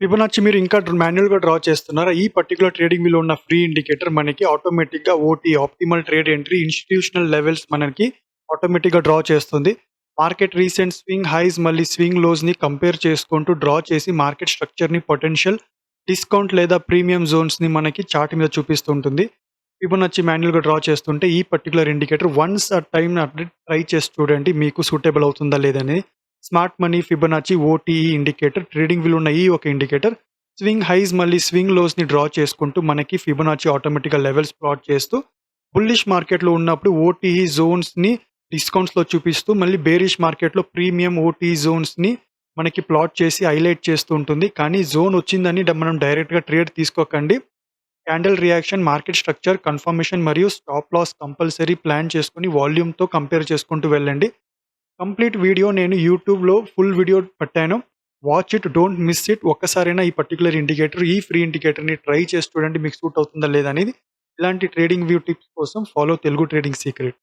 Fibonacci మీరు ఇంకా మాన్యుయల్‌గా draw చేస్తున్నారా? ఈ పర్టిక్యులర్ ట్రేడింగ్ వ్యూలో ఉన్న ఫ్రీ ఇండికేటర్ మనకి ఆటోమేటిక్‌గా OT optimal trade entry institutional levels మనకి ఆటోమేటిక్‌గా డ్రా చేస్తుంది. మార్కెట్ రీసెంట్ స్వింగ్ హైస్ మళ్ళీ స్వింగ్ లోస్‌ని కంపేర్ చేసుకుంటూ డ్రా చేసి మార్కెట్ స్ట్రక్చర్‌ని పొటెన్షియల్ డిస్కౌంట్ లేదా ప్రీమియం జోన్స్‌ని మనకి చార్ట్ మీద చూపిస్తూ ఉంటుంది. ఫిబొనాచి మాన్యుయల్‌గా డ్రా చేస్తుంటే ఈ పర్టిక్యులర్ ఇండికేటర్ వన్స్ ఆ టైమ్ అప్డేట్ ట్రై చేసి చూడండి. మీకు సూటబుల్ అవుతుందా లేదని. Smart money Fibonacci OTE indicator trading విల్ ఉన్న ఈ ఒక ఇండికేటర్ స్వింగ్ హైస్ మళ్ళీ స్వింగ్ లోస్‌ని డ్రా చేసుకుంటూ మనకి ఫిబొనాచి ఆటోమేటిక్‌గా లెవెల్స్ ప్లాట్ చేస్తూ బుల్లిష్ మార్కెట్‌లో ఉన్నప్పుడు ఓటీఈ జోన్స్‌ని డిస్కౌంట్స్‌లో చూపిస్తూ మళ్ళీ బేరిష్ మార్కెట్‌లో ప్రీమియం ఓటీఈ జోన్స్‌ని మనకి ప్లాట్ చేసి హైలైట్ చేస్తూ ఉంటుంది. కానీ జోన్ వచ్చిందని మనం డైరెక్ట్‌గా ట్రేడ్ తీసుకోకండి. Candle reaction, market structure, confirmation మరియు స్టాప్ లాస్ కంపల్సరీ ప్లాన్ చేసుకొని వాల్యూమ్‌తో కంపేర్ చేసుకుంటూ వెళ్ళండి. కంప్లీట్ వీడియో నేను యూట్యూబ్‌లో ఫుల్ వీడియో పెట్టాను. Watch it, don't miss it. ఒక్కసారైనా ఈ పర్టిక్యులర్ ఇండికేటర్, ఈ ఫ్రీ ఇండికేటర్‌ని ట్రై చేసి చూడండి మీకు సూట్ అవుతుందా లేదా అనేది. ఇలాంటి ట్రేడింగ్ వ్యూ టిప్స్ కోసం ఫాలో తెలుగు ట్రేడింగ్ సీక్రెట్.